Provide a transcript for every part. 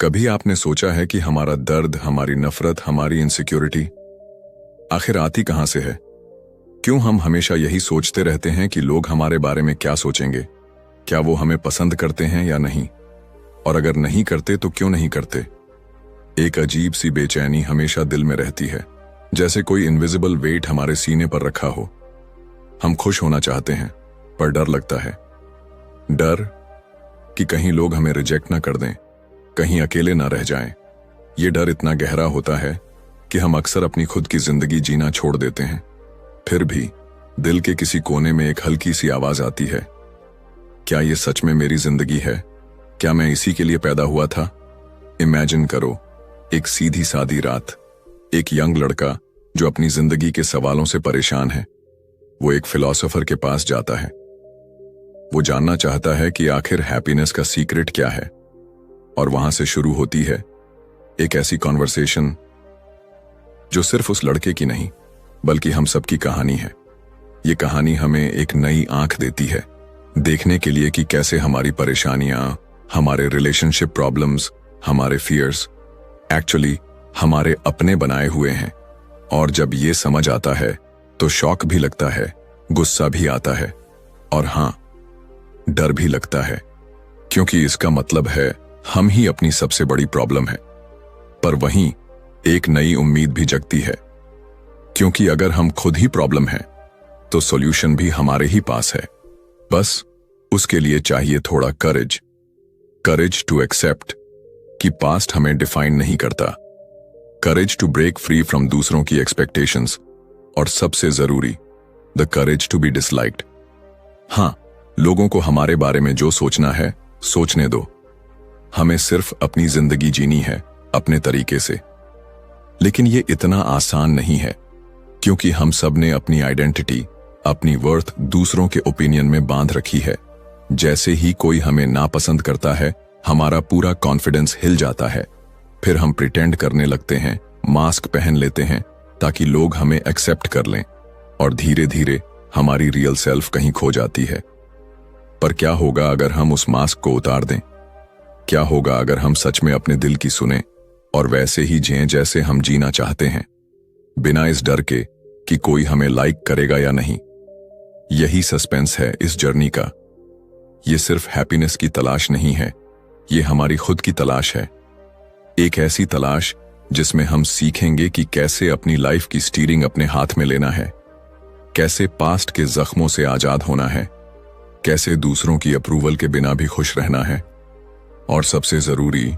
कभी आपने सोचा है कि हमारा दर्द, हमारी नफरत, हमारी इनसिक्योरिटी आखिर आती कहां से है? क्यों हम हमेशा यही सोचते रहते हैं कि लोग हमारे बारे में क्या सोचेंगे? क्या वो हमें पसंद करते हैं या नहीं? और अगर नहीं करते तो क्यों नहीं करते? एक अजीब सी बेचैनी हमेशा दिल में रहती है, जैसे कोई इनविजिबल वेट हमारे सीने पर रखा हो। हम खुश होना चाहते हैं, पर डर लगता है। डर कि कहीं लोग हमें रिजेक्ट ना कर दें, कहीं अकेले ना रह जाएं। ये डर इतना गहरा होता है कि हम अक्सर अपनी खुद की जिंदगी जीना छोड़ देते हैं। फिर भी दिल के किसी कोने में एक हल्की सी आवाज आती है, क्या ये सच में मेरी जिंदगी है? क्या मैं इसी के लिए पैदा हुआ था? इमेजिन करो, एक सीधी सादी रात, एक यंग लड़का जो अपनी जिंदगी के सवालों से परेशान है, वो एक फिलोसोफर के पास जाता है। वो जानना चाहता है कि आखिर हैप्पीनेस का सीक्रेट क्या है। और वहां से शुरू होती है एक ऐसी कॉन्वर्सेशन जो सिर्फ उस लड़के की नहीं, बल्कि हम सबकी कहानी है। ये कहानी हमें एक नई आंख देती है, देखने के लिए कि कैसे हमारी परेशानियां, हमारे रिलेशनशिप प्रॉब्लम्स, हमारे फियर्स एक्चुअली हमारे अपने बनाए हुए हैं। और जब ये समझ आता है तो शॉक भी लगता है, गुस्सा भी आता है, और हां, डर भी लगता है, क्योंकि इसका मतलब है हम ही अपनी सबसे बड़ी प्रॉब्लम है। पर वहीं एक नई उम्मीद भी जगती है, क्योंकि अगर हम खुद ही प्रॉब्लम हैं तो सॉल्यूशन भी हमारे ही पास है। बस उसके लिए चाहिए थोड़ा करेज टू एक्सेप्ट कि पास्ट हमें डिफाइन नहीं करता, courage to break free from दूसरों की एक्सपेक्टेशंस, और सबसे जरूरी the courage to be disliked. हां, लोगों को हमारे बारे में जो सोचना है सोचने दो, हमें सिर्फ अपनी जिंदगी जीनी है अपने तरीके से। लेकिन ये इतना आसान नहीं है, क्योंकि हम सब ने अपनी आइडेंटिटी, अपनी वर्थ दूसरों के ओपिनियन में बांध रखी है। जैसे ही कोई हमें नापसंद करता है, हमारा पूरा कॉन्फिडेंस हिल जाता है। फिर हम प्रिटेंड करने लगते हैं, मास्क पहन लेते हैं ताकि लोग हमें एक्सेप्ट कर लें, और धीरे धीरे हमारी रियल सेल्फ कहीं खो जाती है। पर क्या होगा अगर हम उस मास्क को उतार दें? क्या होगा अगर हम सच में अपने दिल की सुने और वैसे ही जिएं जैसे हम जीना चाहते हैं, बिना इस डर के कि कोई हमें लाइक करेगा या नहीं? यही सस्पेंस है इस जर्नी का। ये सिर्फ हैप्पीनेस की तलाश नहीं है, ये हमारी खुद की तलाश है। एक ऐसी तलाश जिसमें हम सीखेंगे कि कैसे अपनी लाइफ की स्टीयरिंग अपने हाथ में लेना है, कैसे पास्ट के जख्मों से आजाद होना है, कैसे दूसरों की अप्रूवल के बिना भी खुश रहना है, और सबसे जरूरी,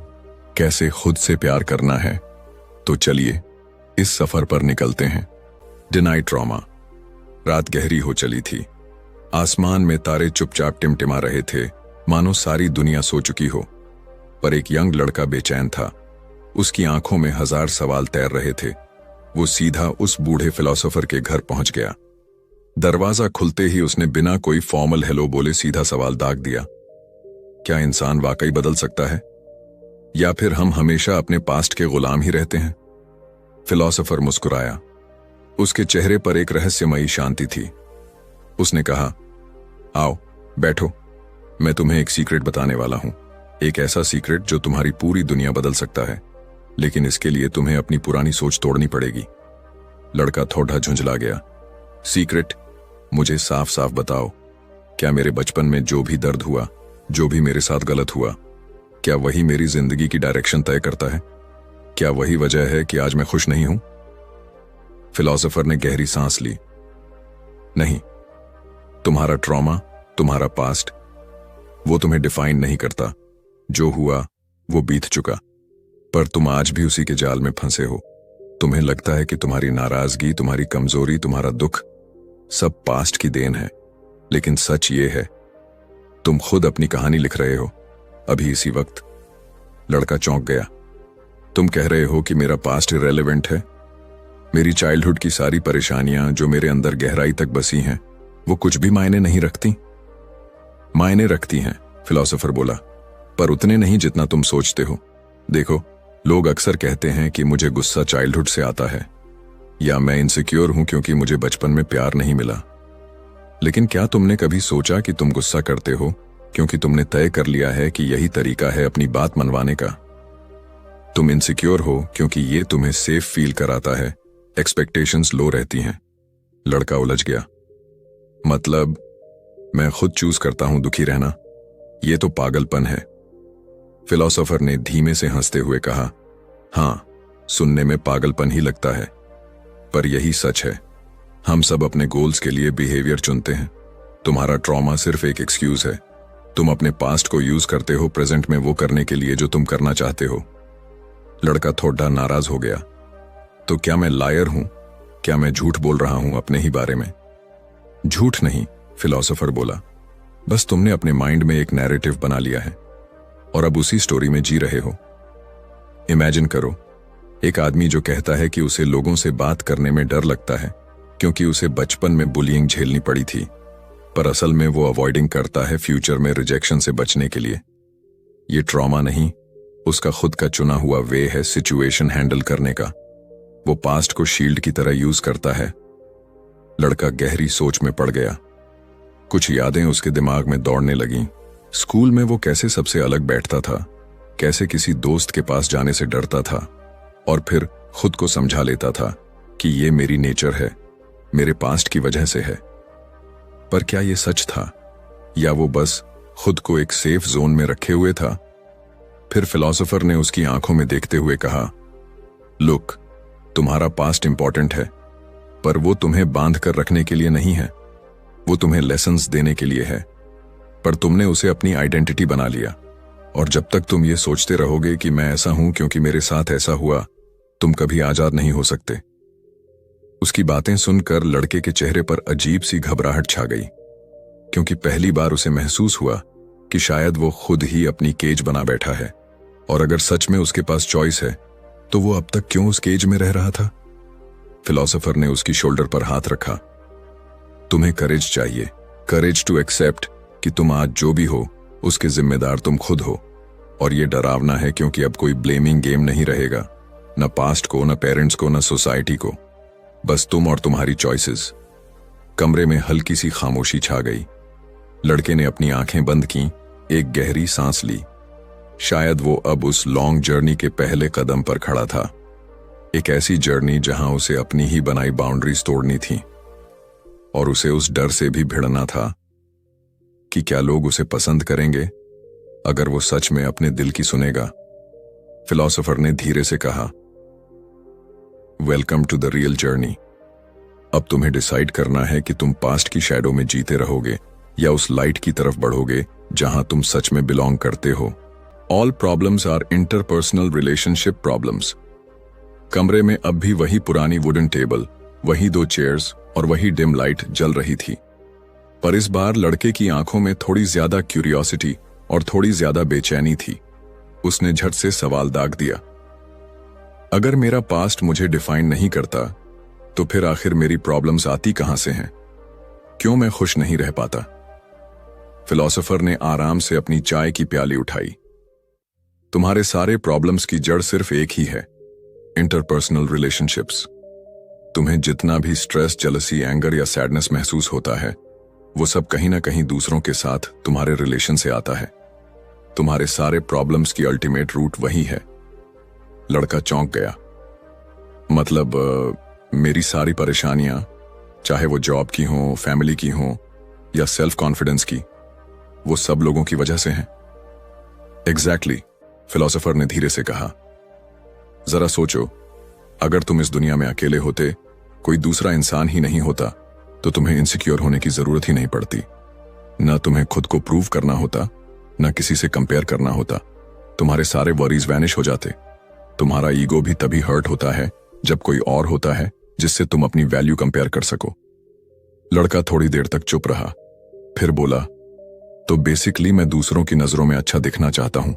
कैसे खुद से प्यार करना है। तो चलिए इस सफर पर निकलते हैं। Deny trauma. रात गहरी हो चली थी, आसमान में तारे चुपचाप टिमटिमा रहे थे, मानो सारी दुनिया सो चुकी हो। पर एक यंग लड़का बेचैन था, उसकी आंखों में हजार सवाल तैर रहे थे। वो सीधा उस बूढ़े फिलोसोफर के घर पहुंच गया। दरवाजा खुलते ही उसने बिना कोई फॉर्मल हेलो बोले सीधा सवाल दाग दिया, क्या इंसान वाकई बदल सकता है, या फिर हम हमेशा अपने पास्ट के गुलाम ही रहते हैं? फिलोसोफर मुस्कुराया, उसके चेहरे पर एक रहस्यमयी शांति थी। उसने कहा, आओ बैठो, मैं तुम्हें एक सीक्रेट बताने वाला हूं। एक ऐसा सीक्रेट जो तुम्हारी पूरी दुनिया बदल सकता है, लेकिन इसके लिए तुम्हें अपनी पुरानी सोच तोड़नी पड़ेगी। लड़का थोड़ा झुंझला गया। सीक्रेट? मुझे साफ साफ बताओ, क्या मेरे बचपन में जो भी दर्द हुआ, जो भी मेरे साथ गलत हुआ, क्या वही मेरी जिंदगी की डायरेक्शन तय करता है? क्या वही वजह है कि आज मैं खुश नहीं हूं? फिलोसोफर ने गहरी सांस ली। नहीं, तुम्हारा ट्रॉमा, तुम्हारा पास्ट, वो तुम्हें डिफाइन नहीं करता। जो हुआ वो बीत चुका, पर तुम आज भी उसी के जाल में फंसे हो। तुम्हें लगता है कि तुम्हारी नाराजगी, तुम्हारी कमजोरी, तुम्हारा दुख सब पास्ट की देन है, लेकिन सच ये है, तुम खुद अपनी कहानी लिख रहे हो अभी इसी वक्त। लड़का चौंक गया। तुम कह रहे हो कि मेरा पास्ट इरेलेवेंट है? मेरी चाइल्डहुड की सारी परेशानियां जो मेरे अंदर गहराई तक बसी हैं, वो कुछ भी मायने नहीं रखती? मायने रखती हैं, फिलोसोफर बोला, पर उतने नहीं जितना तुम सोचते हो। देखो, लोग अक्सर कहते हैं कि मुझे गुस्सा चाइल्डहुड से आता है, या मैं इनसिक्योर हूं क्योंकि मुझे बचपन में प्यार नहीं मिला। लेकिन क्या तुमने कभी सोचा कि तुम गुस्सा करते हो क्योंकि तुमने तय कर लिया है कि यही तरीका है अपनी बात मनवाने का? तुम इनसिक्योर हो क्योंकि ये तुम्हें सेफ फील कराता है, एक्सपेक्टेशंस लो रहती हैं। लड़का उलझ गया। मतलब मैं खुद चूज करता हूं दुखी रहना, ये तो पागलपन है। फिलोसोफर ने धीमे से हंसते हुए कहा, हाँ, सुनने में पागलपन ही लगता है, पर यही सच है। हम सब अपने गोल्स के लिए बिहेवियर चुनते हैं। तुम्हारा ट्रॉमा सिर्फ एक एक्सक्यूज है। तुम अपने पास्ट को यूज करते हो प्रेजेंट में वो करने के लिए जो तुम करना चाहते हो। लड़का थोड़ा नाराज हो गया। तो क्या मैं लायर हूं? क्या मैं झूठ बोल रहा हूं अपने ही बारे में? झूठ नहीं, फिलोसोफर बोला, बस तुमने अपने माइंड में एक नैरेटिव बना लिया है और अब उसी स्टोरी में जी रहे हो। इमेजिन करो, एक आदमी जो कहता है कि उसे लोगों से बात करने में डर लगता है क्योंकि उसे बचपन में बुलिंग झेलनी पड़ी थी, पर असल में वो अवॉइडिंग करता है फ्यूचर में रिजेक्शन से बचने के लिए। ये ट्रॉमा नहीं, उसका खुद का चुना हुआ वे है सिचुएशन हैंडल करने का। वो पास्ट को शील्ड की तरह यूज करता है। लड़का गहरी सोच में पड़ गया। कुछ यादें उसके दिमाग में दौड़ने लगीं। स्कूल में वो कैसे सबसे अलग बैठता था, कैसे किसी दोस्त के पास जाने से डरता था और फिर खुद को समझा लेता था कि ये मेरी नेचर है, मेरे पास्ट की वजह से है। पर क्या ये सच था या वो बस खुद को एक सेफ जोन में रखे हुए था? फिर फिलोसोफर ने उसकी आंखों में देखते हुए कहा, लुक, तुम्हारा पास्ट इंपॉर्टेंट है, पर वो तुम्हें बांध कर रखने के लिए नहीं है। वो तुम्हें लेसन्स देने के लिए है, पर तुमने उसे अपनी आइडेंटिटी बना लिया। और जब तक तुम ये सोचते रहोगे कि मैं ऐसा हूं क्योंकि मेरे साथ ऐसा हुआ, तुम कभी आजाद नहीं हो सकते। उसकी बातें सुनकर लड़के के चेहरे पर अजीब सी घबराहट छा गई, क्योंकि पहली बार उसे महसूस हुआ कि शायद वो खुद ही अपनी केज बना बैठा है। और अगर सच में उसके पास चॉइस है, तो वो अब तक क्यों उस केज में रह रहा था? फिलोसोफर ने उसकी शोल्डर पर हाथ रखा। तुम्हें करेज चाहिए, करेज टू एक्सेप्ट कि तुम आज जो भी हो उसके जिम्मेदार तुम खुद हो। और ये डरावना है क्योंकि अब कोई ब्लेमिंग गेम नहीं रहेगा, न पास्ट को, न पेरेंट्स को, न सोसाइटी को, बस तुम और तुम्हारी चॉइसेस। कमरे में हल्की सी खामोशी छा गई। लड़के ने अपनी आंखें बंद की, एक गहरी सांस ली। शायद वो अब उस लॉन्ग जर्नी के पहले कदम पर खड़ा था, एक ऐसी जर्नी जहां उसे अपनी ही बनाई बाउंड्रीज तोड़नी थी। और उसे उस डर से भी भिड़ना था कि क्या लोग उसे पसंद करेंगे अगर वो सच में अपने दिल की सुनेगा। फिलोसोफर ने धीरे से कहा, welcome to the real journey. अब तुम्हें डिसाइड करना है कि तुम पास्ट की शैडो में जीते रहोगे या उस लाइट की तरफ बढ़ोगे जहां तुम सच में बिलोंग करते हो। All problems are interpersonal relationship problems. कमरे में अब भी वही पुरानी वुडन टेबल, वही 2 चेयर्स और वही डिम लाइट जल रही थी, पर इस बार लड़के की आंखों में थोड़ी ज्यादा क्यूरियोसिटी और थोड़ी ज्यादा बेचैनी थी। उसने झट से सवाल दाग दिया, अगर मेरा पास्ट मुझे डिफाइन नहीं करता, तो फिर आखिर मेरी प्रॉब्लम्स आती कहां से हैं? क्यों मैं खुश नहीं रह पाता? फिलोसोफर ने आराम से अपनी चाय की प्याली उठाई। तुम्हारे सारे प्रॉब्लम्स की जड़ सिर्फ एक ही है, इंटरपर्सनल रिलेशनशिप्स। तुम्हें जितना भी स्ट्रेस, जेलसी, एंगर या सैडनेस महसूस होता है, वो सब कहीं ना कहीं दूसरों के साथ तुम्हारे रिलेशन से आता है। तुम्हारे सारे प्रॉब्लम्स की अल्टीमेट रूट वही है। लड़का चौंक गया। मतलब मेरी सारी परेशानियां, चाहे वो जॉब की हो, फैमिली की हो या सेल्फ कॉन्फिडेंस की, वो सब लोगों की वजह से हैं? एग्जैक्टली, फिलोसोफर ने धीरे से कहा। जरा सोचो, अगर तुम इस दुनिया में अकेले होते, कोई दूसरा इंसान ही नहीं होता, तो तुम्हें इनसिक्योर होने की जरूरत ही नहीं पड़ती। न तुम्हें खुद को प्रूव करना होता, न किसी से कंपेयर करना होता। तुम्हारे सारे वरीज वैनिश हो जाते। तुम्हारा ईगो भी तभी हर्ट होता है जब कोई और होता है जिससे तुम अपनी वैल्यू कंपेयर कर सको। लड़का थोड़ी देर तक चुप रहा, फिर बोला, तो बेसिकली मैं दूसरों की नजरों में अच्छा दिखना चाहता हूं,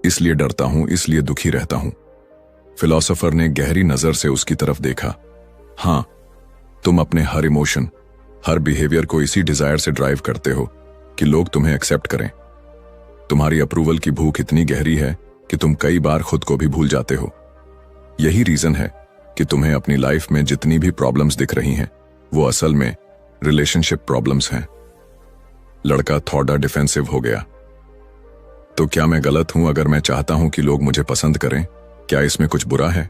इसलिए डरता हूं, इसलिए दुखी रहता हूं। फिलोसोफर ने गहरी नजर से उसकी तरफ देखा। हां, तुम अपने हर इमोशन, हर बिहेवियर को इसी डिजायर से ड्राइव करते हो कि लोग तुम्हें एक्सेप्ट करें। तुम्हारी अप्रूवल की भूख इतनी गहरी है कि तुम कई बार खुद को भी भूल जाते हो। यही रीजन है कि तुम्हें अपनी लाइफ में जितनी भी प्रॉब्लम्स दिख रही हैं, वो असल में रिलेशनशिप प्रॉब्लम्स हैं। लड़का थोड़ा डिफेंसिव हो गया। तो क्या मैं गलत हूं अगर मैं चाहता हूं कि लोग मुझे पसंद करें, क्या इसमें कुछ बुरा है?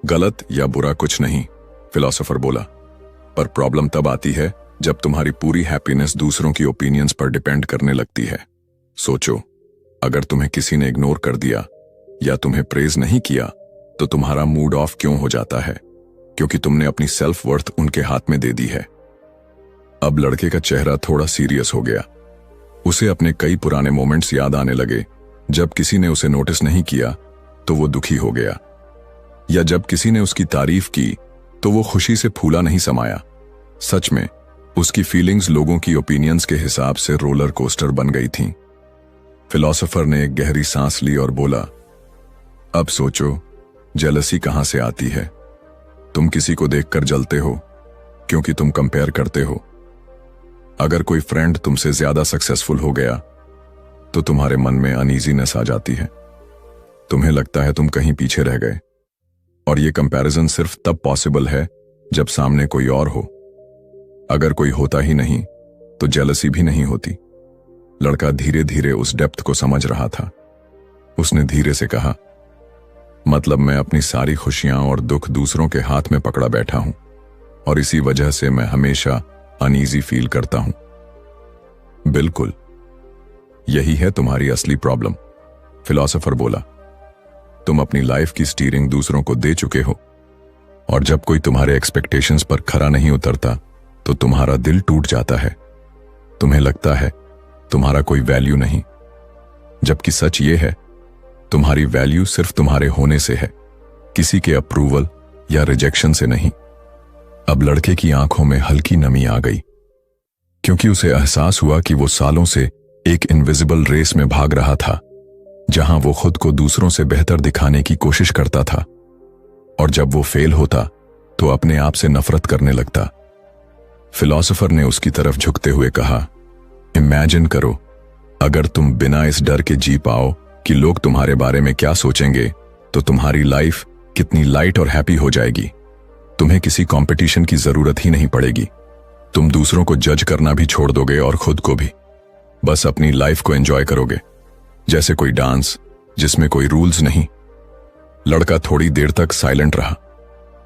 गलत या बुरा कुछ नहीं, फिलोसोफर बोला, पर प्रॉब्लम तब आती है जब तुम्हारी पूरी हैप्पीनेस दूसरों की ओपिनियंस पर डिपेंड करने लगती है। सोचो, अगर तुम्हें किसी ने इग्नोर कर दिया या तुम्हें प्रेज नहीं किया तो तुम्हारा मूड ऑफ क्यों हो जाता है? क्योंकि तुमने अपनी सेल्फ वर्थ उनके हाथ में दे दी है। अब लड़के का चेहरा थोड़ा सीरियस हो गया। उसे अपने कई पुराने मोमेंट्स याद आने लगे। जब किसी ने उसे नोटिस नहीं किया तो वो दुखी हो गया, या जब किसी ने उसकी तारीफ की तो वो खुशी से फूला नहीं समाया। सच में उसकी फीलिंग्स लोगों की ओपिनियंस के हिसाब से रोलर कोस्टर बन गई थीं। फिलोसोफर ने एक गहरी सांस ली और बोला, अब सोचो, जेलसी कहां से आती है? तुम किसी को देखकर जलते हो क्योंकि तुम कंपेयर करते हो। अगर कोई फ्रेंड तुमसे ज्यादा सक्सेसफुल हो गया तो तुम्हारे मन में अनईजीनेस आ जाती है। तुम्हें लगता है तुम कहीं पीछे रह गए। और ये कंपैरिजन सिर्फ तब पॉसिबल है जब सामने कोई और हो। अगर कोई होता ही नहीं तो जेलसी भी नहीं होती। लड़का धीरे धीरे उस डेप्थ को समझ रहा था। उसने धीरे से कहा, मतलब मैं अपनी सारी खुशियां और दुख दूसरों के हाथ में पकड़ा बैठा हूं और इसी वजह से मैं हमेशा अनईजी फील करता हूं। बिल्कुल, यही है तुम्हारी असली प्रॉब्लम, फिलोसोफर बोला। तुम अपनी लाइफ की स्टीयरिंग दूसरों को दे चुके हो, और जब कोई तुम्हारे एक्सपेक्टेशंस पर खरा नहीं उतरता तो तुम्हारा दिल टूट जाता है। तुम्हें लगता है तुम्हारा कोई वैल्यू नहीं, जबकि सच ये है, तुम्हारी वैल्यू सिर्फ तुम्हारे होने से है, किसी के अप्रूवल या रिजेक्शन से नहीं। अब लड़के की आंखों में हल्की नमी आ गई, क्योंकि उसे एहसास हुआ कि वो सालों से एक इनविजिबल रेस में भाग रहा था, जहां वो खुद को दूसरों से बेहतर दिखाने की कोशिश करता था, और जब वो फेल होता तो अपने आप से नफरत करने लगता। फिलोसोफर ने उसकी तरफ झुकते हुए कहा, इमेजिन करो, अगर तुम बिना इस डर के जी पाओ कि लोग तुम्हारे बारे में क्या सोचेंगे, तो तुम्हारी लाइफ कितनी लाइट और हैप्पी हो जाएगी। तुम्हें किसी कंपटीशन की जरूरत ही नहीं पड़ेगी। तुम दूसरों को जज करना भी छोड़ दोगे और खुद को भी। बस अपनी लाइफ को एंजॉय करोगे, जैसे कोई डांस जिसमें कोई रूल्स नहीं। लड़का थोड़ी देर तक साइलेंट रहा,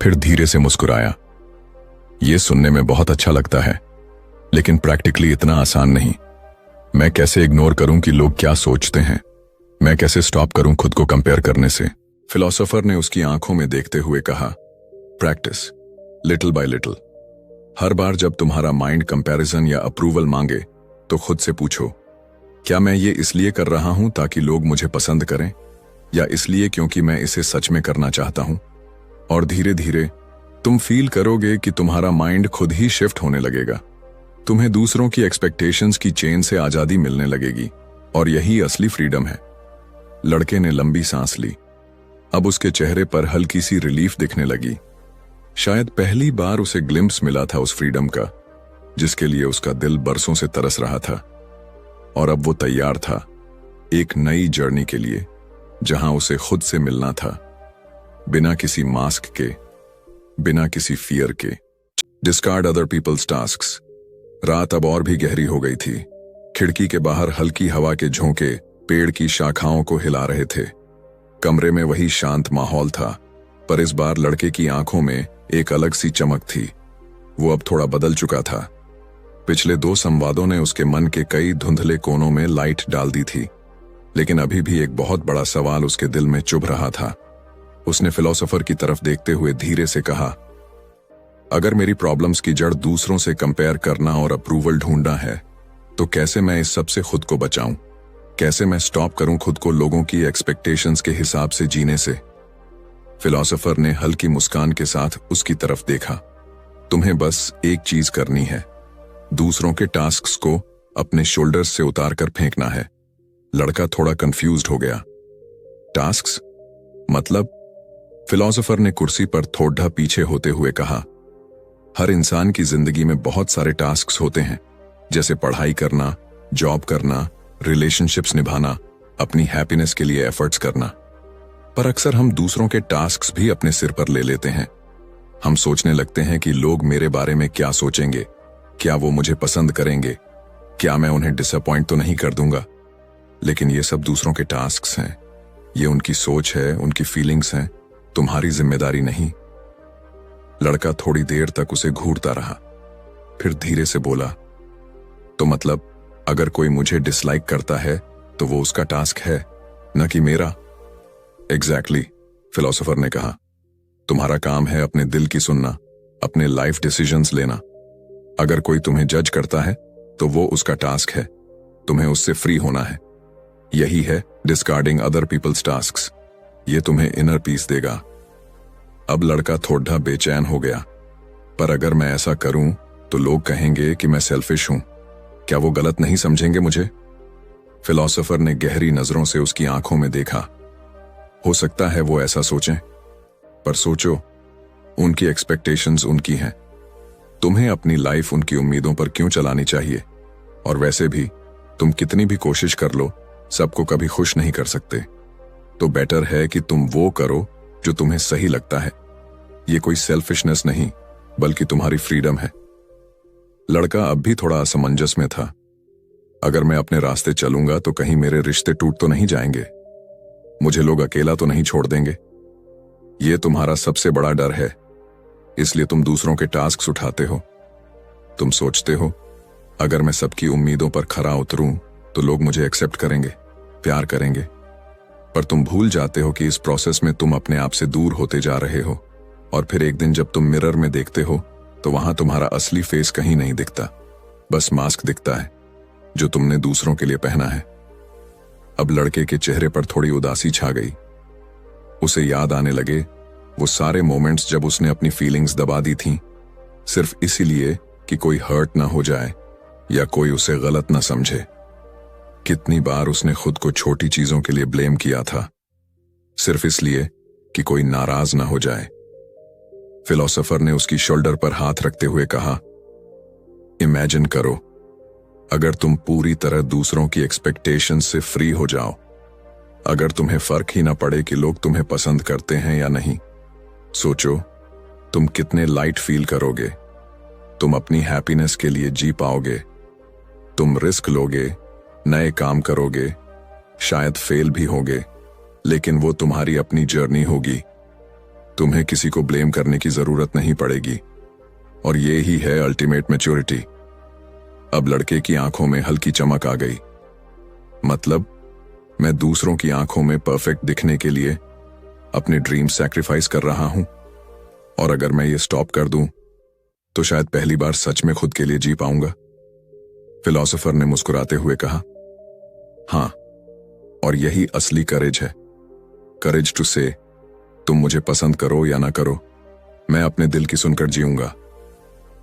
फिर धीरे से मुस्कुराया। यह सुनने में बहुत अच्छा लगता है, लेकिन प्रैक्टिकली इतना आसान नहीं। मैं कैसे इग्नोर करूं कि लोग क्या सोचते हैं? मैं कैसे स्टॉप करूं खुद को कंपेयर करने से? फिलोसोफर ने उसकी आंखों में देखते हुए कहा, प्रैक्टिस, लिटिल बाय लिटिल। हर बार जब तुम्हारा माइंड कंपैरिजन या अप्रूवल मांगे तो खुद से पूछो, क्या मैं ये इसलिए कर रहा हूं ताकि लोग मुझे पसंद करें, या इसलिए क्योंकि मैं इसे सच में करना चाहता हूं? और धीरे धीरे तुम फील करोगे कि तुम्हारा माइंड खुद ही शिफ्ट होने लगेगा। तुम्हें दूसरों की एक्सपेक्टेशंस की चेन से आजादी मिलने लगेगी, और यही असली फ्रीडम है। लड़के ने लंबी सांस ली। अब उसके चेहरे पर हल्की सी रिलीफ दिखने लगी। शायद पहली बार उसे ग्लिम्प्स मिला था उस फ्रीडम का, जिसके लिए उसका दिल बरसों से तरस रहा था। और अब वो तैयार था एक नई जर्नी के लिए, जहां उसे खुद से मिलना था, बिना किसी मास्क के, बिना किसी फियर के। Discard other people's tasks. रात अब और भी गहरी हो गई थी। खिड़की के बाहर हल्की हवा के झोंके पेड़ की शाखाओं को हिला रहे थे। कमरे में वही शांत माहौल था, पर इस बार लड़के की आंखों में एक अलग सी चमक थी। वो अब थोड़ा बदल चुका था। पिछले 2 संवादों ने उसके मन के कई धुंधले कोनों में लाइट डाल दी थी, लेकिन अभी भी एक बहुत बड़ा सवाल उसके दिल में चुभ रहा था। उसने फिलोसोफर की तरफ देखते हुए धीरे से कहा, अगर मेरी प्रॉब्लम्स की जड़ दूसरों से कंपेयर करना और अप्रूवल ढूंढना है, तो कैसे मैं इस सब से खुद को बचाऊं? कैसे मैं स्टॉप करूं खुद को लोगों की एक्सपेक्टेशंस के हिसाब से जीने से? फिलोसोफर ने हल्की मुस्कान के साथ उसकी तरफ देखा। तुम्हें बस एक चीज करनी है, दूसरों के टास्क्स को अपने शोल्डर्स से उतार कर फेंकना है। लड़का थोड़ा कंफ्यूज्ड हो गया। टास्क्स मतलब? फिलोसोफर ने कुर्सी पर थोड़ा पीछे होते हुए कहा, हर इंसान की जिंदगी में बहुत सारे टास्क्स होते हैं, जैसे पढ़ाई करना, जॉब करना, रिलेशनशिप्स निभाना, अपनी हैप्पीनेस के लिए एफर्ट्स करना। पर अक्सर हम दूसरों के टास्क्स भी अपने सिर पर ले लेते हैं। हम सोचने लगते हैं कि लोग मेरे बारे में क्या सोचेंगे, क्या वो मुझे पसंद करेंगे, क्या मैं उन्हें डिसअपॉइंट तो नहीं कर दूंगा। लेकिन ये सब दूसरों के टास्क्स हैं, ये उनकी सोच है, उनकी फीलिंग्स हैं, तुम्हारी जिम्मेदारी नहीं। लड़का थोड़ी देर तक उसे घूरता रहा, फिर धीरे से बोला, तो मतलब अगर कोई मुझे डिसलाइक करता है तो वो उसका टास्क है, न कि मेरा। एग्जैक्टली, फिलोसोफर ने कहा। तुम्हारा काम है अपने दिल की सुनना, अपने लाइफ डिसीजंस लेना। अगर कोई तुम्हें जज करता है तो वो उसका टास्क है, तुम्हें उससे फ्री होना है। यही है डिस्कार्डिंग अदर पीपल्स टास्क्स। ये तुम्हें इनर पीस देगा। अब लड़का थोड़ा बेचैन हो गया। पर अगर मैं ऐसा करूं तो लोग कहेंगे कि मैं सेल्फिश हूं। क्या वो गलत नहीं समझेंगे मुझे? फिलोसोफर ने गहरी नजरों से उसकी आंखों में देखा। हो सकता है वो ऐसा सोचें, पर सोचो, उनकी एक्सपेक्टेशंस उनकी हैं। तुम्हें अपनी लाइफ उनकी उम्मीदों पर क्यों चलानी चाहिए? और वैसे भी तुम कितनी भी कोशिश कर लो, सबको कभी खुश नहीं कर सकते। तो बेटर है कि तुम वो करो जो तुम्हें सही लगता है। ये कोई सेल्फिशनेस नहीं, बल्कि तुम्हारी फ्रीडम है। लड़का अब भी थोड़ा असमंजस में था। अगर मैं अपने रास्ते चलूंगा तो कहीं मेरे रिश्ते टूट तो नहीं जाएंगे? मुझे लोग अकेला तो नहीं छोड़ देंगे? ये तुम्हारा सबसे बड़ा डर है, इसलिए तुम दूसरों के टास्क उठाते हो। तुम सोचते हो अगर मैं सबकी उम्मीदों पर खरा उतरूं तो लोग मुझे एक्सेप्ट करेंगे, प्यार करेंगे। पर तुम भूल जाते हो कि इस प्रोसेस में तुम अपने आप से दूर होते जा रहे हो। और फिर एक दिन जब तुम मिरर में देखते हो तो वहां तुम्हारा असली फेस कहीं नहीं दिखता, बस मास्क दिखता है जो तुमने दूसरों के लिए पहना है। अब लड़के के चेहरे पर थोड़ी उदासी छा गई। उसे याद आने लगे वो सारे मोमेंट्स जब उसने अपनी फीलिंग्स दबा दी थीं, सिर्फ इसीलिए कि कोई हर्ट ना हो जाए या कोई उसे गलत ना समझे। कितनी बार उसने खुद को छोटी चीजों के लिए ब्लेम किया था, सिर्फ इसलिए कि कोई नाराज ना हो जाए। फिलोसोफर ने उसकी शोल्डर पर हाथ रखते हुए कहा, इमेजिन करो अगर तुम पूरी तरह दूसरों की एक्सपेक्टेशंस से फ्री हो जाओ। अगर तुम्हें फर्क ही ना पड़े कि लोग तुम्हें पसंद करते हैं या नहीं। सोचो तुम कितने लाइट फील करोगे। तुम अपनी हैप्पीनेस के लिए जी पाओगे। तुम रिस्क लोगे, नए काम करोगे, शायद फेल भी होगे, लेकिन वो तुम्हारी अपनी जर्नी होगी। तुम्हें किसी को ब्लेम करने की जरूरत नहीं पड़ेगी। और ये ही है अल्टीमेट मैच्योरिटी। अब लड़के की आंखों में हल्की चमक आ गई। मतलब मैं दूसरों की आंखों में परफेक्ट दिखने के लिए अपने ड्रीम सैक्रिफाइस कर रहा हूं, और अगर मैं ये स्टॉप कर दूं तो शायद पहली बार सच में खुद के लिए जी पाऊंगा। फिलोसोफर ने मुस्कुराते हुए कहा, हां, और यही असली करेज है। करेज टू से, तुम मुझे पसंद करो या ना करो, मैं अपने दिल की सुनकर जीऊंगा।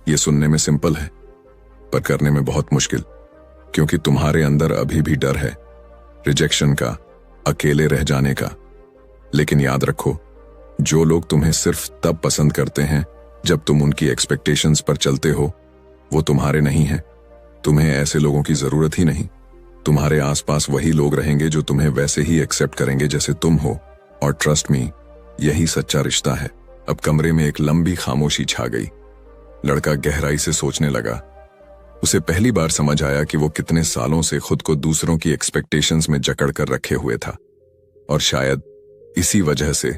ये सुनने में सिंपल है, पर करने में बहुत मुश्किल, क्योंकि तुम्हारे अंदर अभी भी डर है, रिजेक्शन का, अकेले रह जाने का। लेकिन याद रखो, जो लोग तुम्हें सिर्फ तब पसंद करते हैं जब तुम उनकी एक्सपेक्टेशंस पर चलते हो, वो तुम्हारे नहीं हैं। तुम्हें ऐसे लोगों की जरूरत ही नहीं। तुम्हारे आसपास वही लोग रहेंगे जो तुम्हें वैसे ही एक्सेप्ट करेंगे जैसे तुम हो। और ट्रस्ट मी, यही सच्चा रिश्ता है। अब कमरे में एक लंबी खामोशी छा गई। लड़का गहराई से सोचने लगा। उसे पहली बार समझ आया कि वो कितने सालों से खुद को दूसरों की एक्सपेक्टेशंस में जकड़ कर रखे हुए था, और शायद इसी वजह से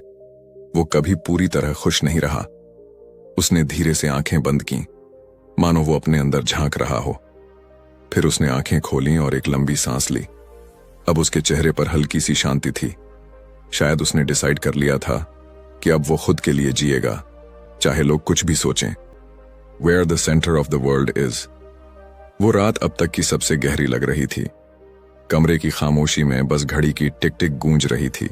वो कभी पूरी तरह खुश नहीं रहा। उसने धीरे से आंखें बंद की, मानो वो अपने अंदर झांक रहा हो। फिर उसने आंखें खोलीं और एक लंबी सांस ली। अब उसके चेहरे पर हल्की सी शांति थी। शायद उसने डिसाइड कर लिया था कि अब वो खुद के लिए जिएगा, चाहे लोग कुछ भी सोचें। Where the centre of the world is. वो रात अब तक की सबसे गहरी लग रही थी। कमरे की खामोशी में बस घड़ी की टिक टिक गूंज रही थी।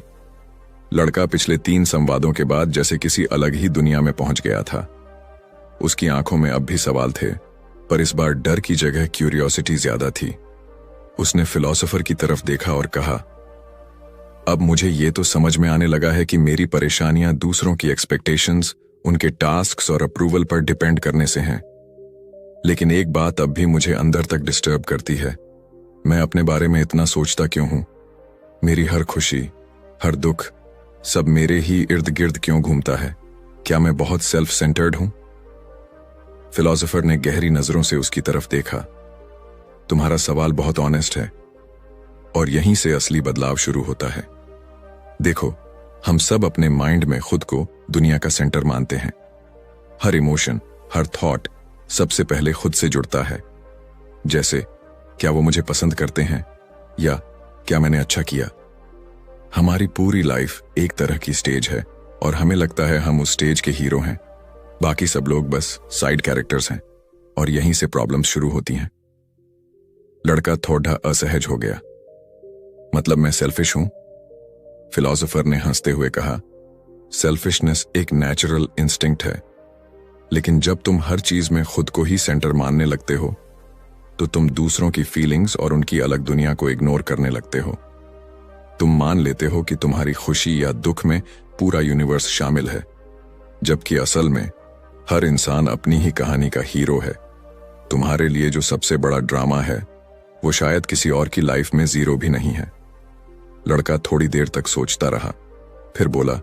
लड़का पिछले 3 संवादों के बाद जैसे किसी अलग ही दुनिया में पहुंच गया था। उसकी आंखों में अब भी सवाल थे, पर इस बार डर की जगह क्यूरियोसिटी ज्यादा थी। उसने फिलोसोफर की तरफ देखा और कहा, अब मुझे ये तो समझ में आने लगा है कि मेरी परेशानियां दूसरों की एक्सपेक्टेशंस, उनके टास्क्स और अप्रूवल पर डिपेंड करने से हैं। लेकिन एक बात अब भी मुझे अंदर तक डिस्टर्ब करती है। मैं अपने बारे में इतना सोचता क्यों हूं? मेरी हर खुशी, हर दुख, सब मेरे ही इर्द गिर्द क्यों घूमता है? क्या मैं बहुत सेल्फ सेंटर्ड हूं? फिलोसोफर ने गहरी नजरों से उसकी तरफ देखा। तुम्हारा सवाल बहुत ऑनेस्ट है, और यहीं से असली बदलाव शुरू होता है। देखो, हम सब अपने माइंड में खुद को दुनिया का सेंटर मानते हैं। हर इमोशन, हर थॉट सबसे पहले खुद से जुड़ता है। जैसे, क्या वो मुझे पसंद करते हैं, या क्या मैंने अच्छा किया। हमारी पूरी लाइफ एक तरह की स्टेज है और हमें लगता है हम उस स्टेज के हीरो हैं। बाकी सब लोग बस साइड कैरेक्टर्स हैं और यहीं से प्रॉब्लम्स शुरू होती हैं। लड़का थोड़ा असहज हो गया। मतलब मैं सेल्फिश हूं? फिलोसोफर ने हंसते हुए कहा, सेल्फिशनेस एक नेचुरल इंस्टिंक्ट है, लेकिन जब तुम हर चीज में खुद को ही सेंटर मानने लगते हो तो तुम दूसरों की फीलिंग्स और उनकी अलग दुनिया को इग्नोर करने लगते हो। तुम मान लेते हो कि तुम्हारी खुशी या दुख में पूरा यूनिवर्स शामिल है, जबकि असल में हर इंसान अपनी ही कहानी का हीरो है। तुम्हारे लिए जो सबसे बड़ा ड्रामा है वो शायद किसी और की लाइफ में जीरो भी नहीं है। लड़का थोड़ी देर तक सोचता रहा, फिर बोला,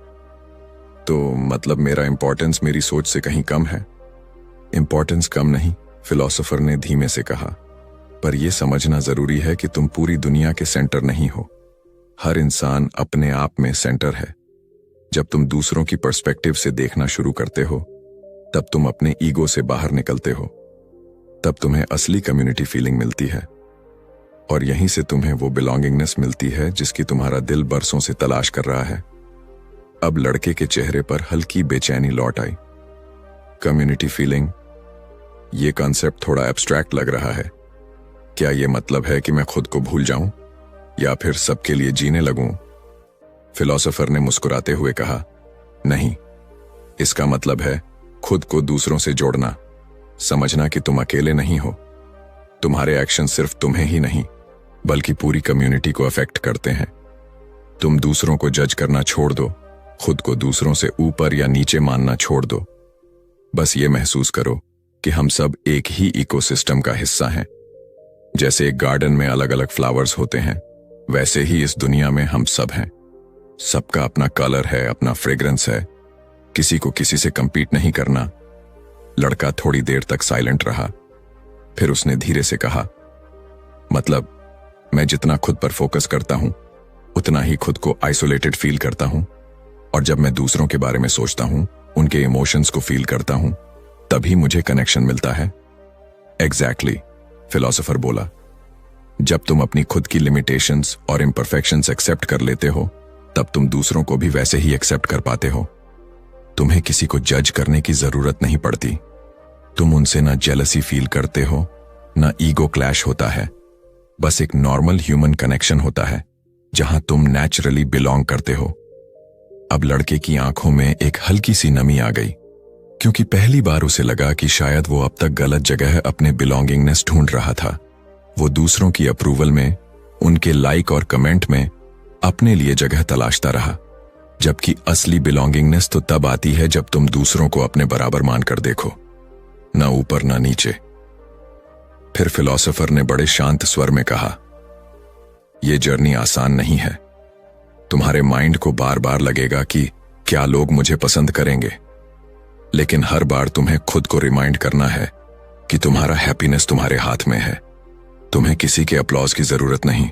तो मतलब मेरा इंपॉर्टेंस मेरी सोच से कहीं कम है? इंपॉर्टेंस कम नहीं, फिलोसोफर ने धीमे से कहा, पर यह समझना जरूरी है कि तुम पूरी दुनिया के सेंटर नहीं हो। हर इंसान अपने आप में सेंटर है। जब तुम दूसरों की पर्सपेक्टिव से देखना शुरू करते हो तब तुम अपने ईगो से बाहर निकलते हो। तब तुम्हें असली कम्युनिटी फीलिंग मिलती है और यहीं से तुम्हें वो बिलोंगिंगनेस मिलती है जिसकी तुम्हारा दिल बरसों से तलाश कर रहा है। अब लड़के के चेहरे पर हल्की बेचैनी लौट आई। कम्युनिटी फीलिंग, ये कॉन्सेप्ट थोड़ा एब्स्ट्रैक्ट लग रहा है। क्या ये मतलब है कि मैं खुद को भूल जाऊं या फिर सबके लिए जीने लगूं? फिलोसोफर ने मुस्कुराते हुए कहा, नहीं, इसका मतलब है खुद को दूसरों से जोड़ना, समझना कि तुम अकेले नहीं हो। तुम्हारे एक्शन सिर्फ तुम्हें ही नहीं बल्कि पूरी कम्युनिटी को अफेक्ट करते हैं। तुम दूसरों को जज करना छोड़ दो, खुद को दूसरों से ऊपर या नीचे मानना छोड़ दो। बस ये महसूस करो कि हम सब एक ही इकोसिस्टम का हिस्सा हैं। जैसे एक गार्डन में अलग अलग फ्लावर्स होते हैं, वैसे ही इस दुनिया में हम सब हैं। सबका अपना कलर है, अपना फ्रेग्रेंस है, किसी को किसी से कंपीट नहीं करना। लड़का थोड़ी देर तक साइलेंट रहा, फिर उसने धीरे से कहा, मतलब मैं जितना खुद पर फोकस करता हूं उतना ही खुद को आइसोलेटेड फील करता हूं, और जब मैं दूसरों के बारे में सोचता हूं, उनके इमोशंस को फील करता हूं, तभी मुझे कनेक्शन मिलता है। एग्जैक्टली, फिलोसोफर बोला, जब तुम अपनी खुद की लिमिटेशंस और इम्परफेक्शंस एक्सेप्ट कर लेते हो तब तुम दूसरों को भी वैसे ही एक्सेप्ट कर पाते हो। तुम्हें किसी को जज करने की जरूरत नहीं पड़ती। तुम उनसे ना जेलसी फील करते हो, ना ईगो क्लैश होता है। बस एक नॉर्मल ह्यूमन कनेक्शन होता है जहां तुम नेचुरली बिलोंग करते हो। अब लड़के की आंखों में एक हल्की सी नमी आ गई, क्योंकि पहली बार उसे लगा कि शायद वो अब तक गलत जगह अपने बिलोंगिंगनेस ढूंढ रहा था। वो दूसरों की अप्रूवल में, उनके लाइक और कमेंट में अपने लिए जगह तलाशता रहा, जबकि असली बिलोंगिंगनेस तो तब आती है जब तुम दूसरों को अपने बराबर मानकर देखो, ना ऊपर ना नीचे। फिर फिलोसोफर ने बड़े शांत स्वर में कहा, यह जर्नी आसान नहीं है। तुम्हारे माइंड को बार बार लगेगा कि क्या लोग मुझे पसंद करेंगे, लेकिन हर बार तुम्हें खुद को रिमाइंड करना है कि तुम्हारा हैप्पीनेस तुम्हारे हाथ में है। तुम्हें किसी के अपलॉज की जरूरत नहीं।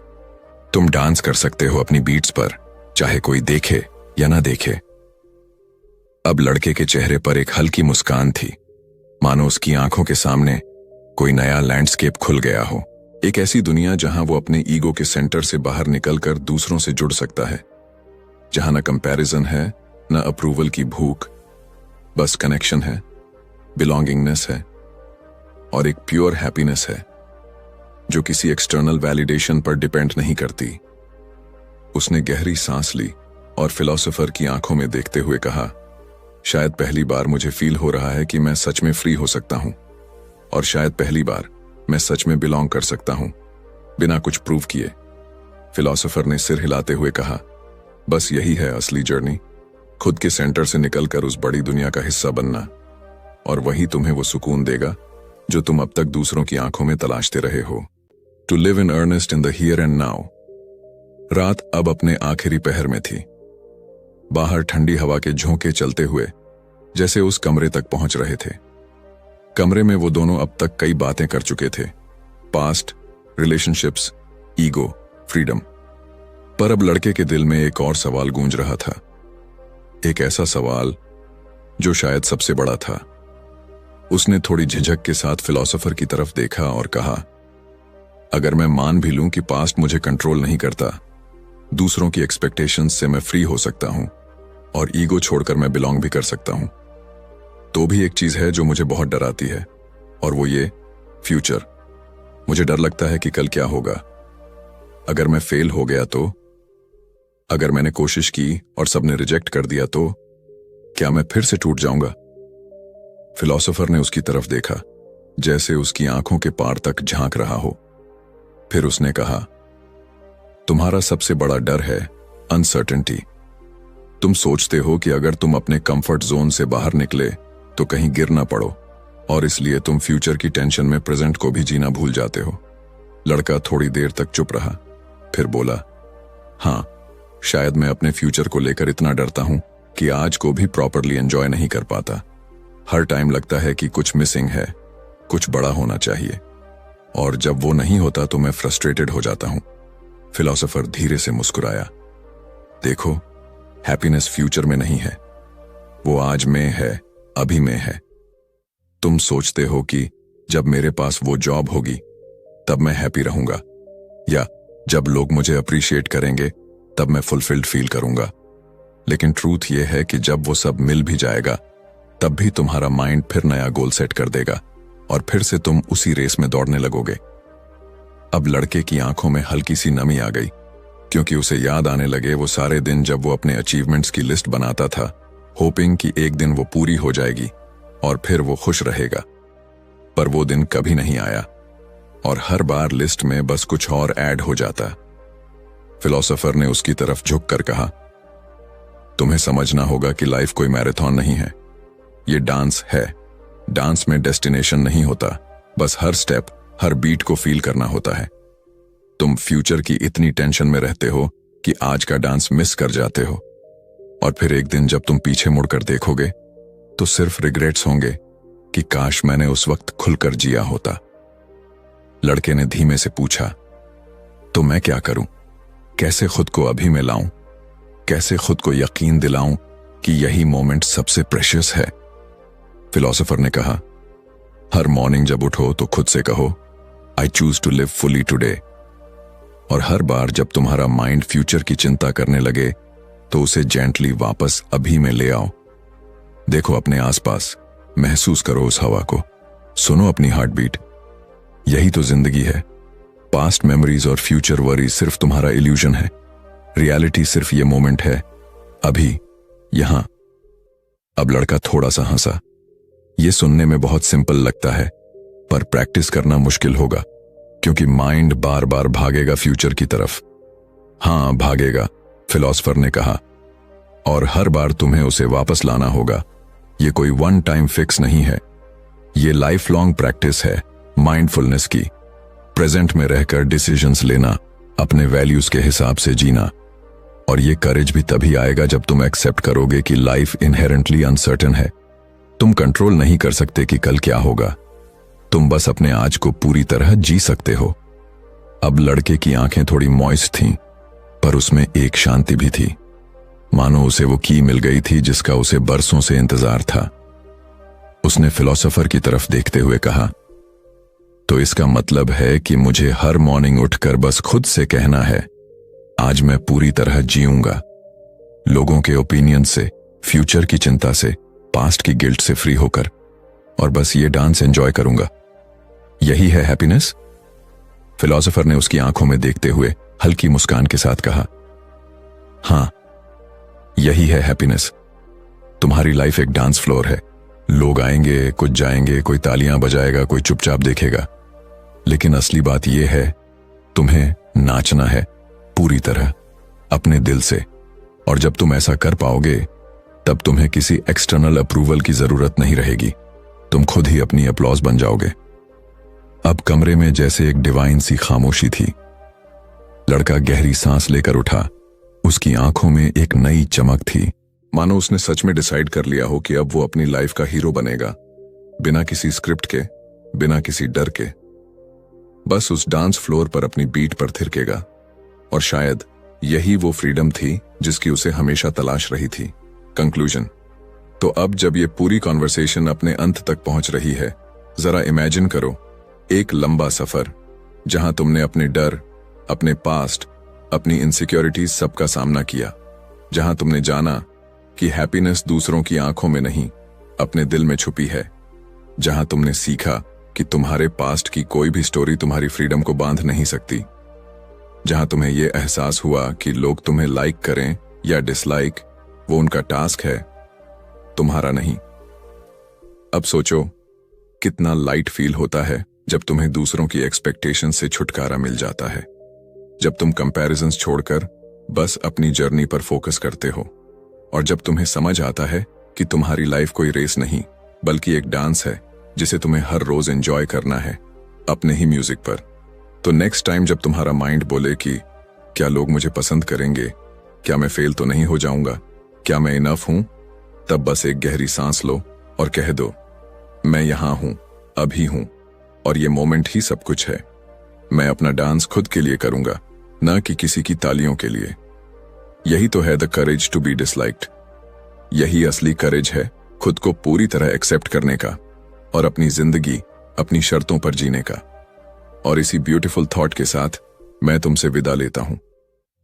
तुम डांस कर सकते हो अपनी बीट्स पर, चाहे कोई देखे या ना देखे। अब लड़के के चेहरे पर एक हल्की मुस्कान थी, मानो उसकी आंखों के सामने कोई नया लैंडस्केप खुल गया हो। एक ऐसी दुनिया जहां वो अपने ईगो के सेंटर से बाहर निकलकर दूसरों से जुड़ सकता है, जहां ना कंपैरिजन है, ना अप्रूवल की भूख, बस कनेक्शन है, बिलोंगिंगनेस है और एक प्योर हैप्पीनेस है जो किसी एक्सटर्नल वैलिडेशन पर डिपेंड नहीं करती। उसने गहरी सांस ली और फिलोसोफर की आंखों में देखते हुए कहा, शायद पहली बार मुझे फील हो रहा है कि मैं सच में फ्री हो सकता हूं, और शायद पहली बार मैं सच में बिलोंग कर सकता हूं बिना कुछ प्रूव किए। फिलोसोफर ने सिर हिलाते हुए कहा, बस यही है असली जर्नी, खुद के सेंटर से निकलकर उस बड़ी दुनिया का हिस्सा बनना, और वही तुम्हें वो सुकून देगा जो तुम अब तक दूसरों की आंखों में तलाशते रहे हो। To live in earnest in the here and now. रात अब अपने आखिरी पहर में थी। बाहर ठंडी हवा के झोंके चलते हुए जैसे उस कमरे तक पहुंच रहे थे। कमरे में वो दोनों अब तक कई बातें कर चुके थे, पास्ट, रिलेशनशिप्स, ईगो, फ्रीडम। पर अब लड़के के दिल में एक और सवाल गूंज रहा था, एक ऐसा सवाल जो शायद सबसे बड़ा था। उसने थोड़ी झिझक के साथ फिलोसोफर की तरफ देखा और कहा, अगर मैं मान भी लूं कि पास्ट मुझे कंट्रोल नहीं करता, दूसरों की एक्सपेक्टेशंस से मैं फ्री हो सकता हूं और ईगो छोड़कर मैं बिलोंग भी कर सकता हूं, तो भी एक चीज है जो मुझे बहुत डराती है, और वो ये फ्यूचर। मुझे डर लगता है कि कल क्या होगा। अगर मैं फेल हो गया तो, अगर मैंने कोशिश की और सबने रिजेक्ट कर दिया तो क्या मैं फिर से टूट जाऊंगा? फिलोसोफर ने उसकी तरफ देखा, जैसे उसकी आंखों के पार तक झांक रहा हो। फिर उसने कहा, तुम्हारा सबसे बड़ा डर है अनसर्टेनिटी। तुम सोचते हो कि अगर तुम अपने कंफर्ट जोन से बाहर निकले तो कहीं गिर ना पड़ो, और इसलिए तुम फ्यूचर की टेंशन में प्रेजेंट को भी जीना भूल जाते हो। लड़का थोड़ी देर तक चुप रहा, फिर बोला, हां, शायद मैं अपने फ्यूचर को लेकर इतना डरता हूं कि आज को भी प्रॉपरली एंजॉय नहीं कर पाता। हर टाइम लगता है कि कुछ मिसिंग है, कुछ बड़ा होना चाहिए, और जब वो नहीं होता तो मैं फ्रस्ट्रेटेड हो जाता हूं। फिलोसोफर धीरे से मुस्कुराया, देखो, हैप्पीनेस फ्यूचर में नहीं है, वो आज में है, अभी में है। तुम सोचते हो कि जब मेरे पास वो जॉब होगी तब मैं हैप्पी रहूंगा, या जब लोग मुझे अप्रिशिएट करेंगे तब मैं फुलफिल्ड फील करूंगा। लेकिन ट्रूथ ये है कि जब वो सब मिल भी जाएगा तब भी तुम्हारा माइंड फिर नया गोल सेट कर देगा और फिर से तुम उसी रेस में दौड़ने लगोगे। अब लड़के की आंखों में हल्की सी नमी आ गई, क्योंकि उसे याद आने लगे वो सारे दिन जब वो अपने अचीवमेंट्स की लिस्ट बनाता था, होपिंग कि एक दिन वो पूरी हो जाएगी और फिर वो खुश रहेगा। पर वो दिन कभी नहीं आया, और हर बार लिस्ट में बस कुछ और ऐड हो जाता। फिलोसोफर ने उसकी तरफ झुककर कहा, तुम्हें समझना होगा कि लाइफ कोई मैराथन नहीं है, ये डांस है। डांस में डेस्टिनेशन नहीं होता, बस हर स्टेप, हर बीट को फील करना होता है। तुम फ्यूचर की इतनी टेंशन में रहते हो कि आज का डांस मिस कर जाते हो, और फिर एक दिन जब तुम पीछे मुड़कर देखोगे तो सिर्फ रिग्रेट्स होंगे कि काश मैंने उस वक्त खुलकर जिया होता। लड़के ने धीमे से पूछा, तो मैं क्या करूं? कैसे खुद को अभी में लाऊं? कैसे खुद को यकीन दिलाऊं कि यही मोमेंट सबसे प्रेशियस है? फिलोसोफर ने कहा, हर मॉर्निंग जब उठो तो खुद से कहो, I choose to live fully today. और हर बार जब तुम्हारा माइंड फ्यूचर की चिंता करने लगे तो उसे जेंटली वापस अभी में ले आओ। देखो अपने आसपास, महसूस करो उस हवा को, सुनो अपनी हार्ट बीट। यही तो जिंदगी है। पास्ट मेमोरीज और फ्यूचर वरी सिर्फ तुम्हारा इल्यूजन है। रियलिटी सिर्फ ये मोमेंट है, अभी, यहां। अब लड़का थोड़ा सा हंसा। ये सुनने में बहुत सिंपल लगता है, पर प्रैक्टिस करना मुश्किल होगा, क्योंकि माइंड बार बार भागेगा फ्यूचर की तरफ। हां, भागेगा, फिलोसोफर ने कहा, और हर बार तुम्हें उसे वापस लाना होगा। ये कोई वन टाइम फिक्स नहीं है, ये लाइफ लॉन्ग प्रैक्टिस है माइंडफुलनेस की। प्रेजेंट में रहकर डिसीजंस लेना, अपने वैल्यूज के हिसाब से जीना। और ये करेज भी तभी आएगा जब तुम एक्सेप्ट करोगे कि लाइफ इनहेरेंटली अनसर्टेन है। तुम कंट्रोल नहीं कर सकते कि कल क्या होगा, तुम बस अपने आज को पूरी तरह जी सकते हो। अब लड़के की आंखें थोड़ी मॉइस्ट थीं, पर उसमें एक शांति भी थी, मानो उसे वो की मिल गई थी जिसका उसे बरसों से इंतजार था। उसने फिलोसोफर की तरफ देखते हुए कहा, तो इसका मतलब है कि मुझे हर मॉर्निंग उठकर बस खुद से कहना है, आज मैं पूरी तरह जीऊंगा, लोगों के ओपिनियन से, फ्यूचर की चिंता से, पास्ट की गिल्ट से फ्री होकर, और बस ये डांस एंजॉय करूंगा। यही है हैप्पीनेस? फिलोसोफर ने उसकी आंखों में देखते हुए हल्की मुस्कान के साथ कहा, हां, यही है हैप्पीनेस। तुम्हारी लाइफ एक डांस फ्लोर है। लोग आएंगे, कुछ जाएंगे, कोई तालियां बजाएगा, कोई चुपचाप देखेगा, लेकिन असली बात यह है, तुम्हें नाचना है पूरी तरह, अपने दिल से। और जब तुम ऐसा कर पाओगे तब तुम्हें किसी एक्सटर्नल अप्रूवल की जरूरत नहीं रहेगी, तुम खुद ही अपनी अपलॉज बन जाओगे। अब कमरे में जैसे एक डिवाइन सी खामोशी थी। लड़का गहरी सांस लेकर उठा, उसकी आंखों में एक नई चमक थी, मानो उसने सच में डिसाइड कर लिया हो कि अब वो अपनी लाइफ का हीरो बनेगा, बिना किसी स्क्रिप्ट के, बिना किसी डर के। बस उस डांस फ्लोर पर अपनी बीट पर थिरकेगा, और शायद यही वो फ्रीडम थी जिसकी उसे हमेशा तलाश रही थी। कंक्लूजन। तो अब जब ये पूरी कॉन्वर्सेशन अपने अंत तक पहुंच रही है, जरा इमेजिन करो एक लंबा सफर जहां तुमने अपने डर, अपने पास्ट, अपनी इनसिक्योरिटीज सबका सामना किया, जहां तुमने जाना कि हैप्पीनेस दूसरों की आंखों में नहीं, अपने दिल में छुपी है, जहां तुमने सीखा कि तुम्हारे पास्ट की कोई भी स्टोरी तुम्हारी फ्रीडम को बांध नहीं सकती, जहां तुम्हें यह एहसास हुआ कि लोग तुम्हें लाइक करें या डिसलाइक, वो उनका टास्क है, तुम्हारा नहीं। अब सोचो कितना लाइट फील होता है जब तुम्हें दूसरों की एक्सपेक्टेशन से छुटकारा मिल जाता है, जब तुम कंपैरिजंस छोड़कर बस अपनी जर्नी पर फोकस करते हो, और जब तुम्हें समझ आता है कि तुम्हारी लाइफ कोई रेस नहीं बल्कि एक डांस है जिसे तुम्हें हर रोज एंजॉय करना है अपने ही म्यूजिक पर। तो नेक्स्ट टाइम जब तुम्हारा माइंड बोले कि क्या लोग मुझे पसंद करेंगे, क्या मैं फेल तो नहीं हो जाऊंगा, क्या मैं इनफ हूं, तब बस एक गहरी सांस लो और कह दो, मैं यहां हूं, अभी हूं, और ये मोमेंट ही सब कुछ है। मैं अपना डांस खुद के लिए करूंगा, ना कि किसी की तालियों के लिए। यही तो है the courage to be disliked. यही असली करेज है, खुद को पूरी तरह एक्सेप्ट करने का और अपनी जिंदगी अपनी शर्तों पर जीने का। और इसी ब्यूटीफुल थॉट के साथ मैं तुमसे विदा लेता हूं।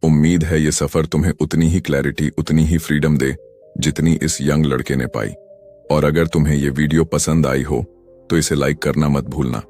उम्मीद है ये सफर तुम्हें उतनी ही क्लैरिटी, उतनी ही फ्रीडम दे जितनी इस यंग लड़के ने पाई। और अगर तुम्हें ये वीडियो पसंद आई हो तो इसे लाइक करना मत भूलना।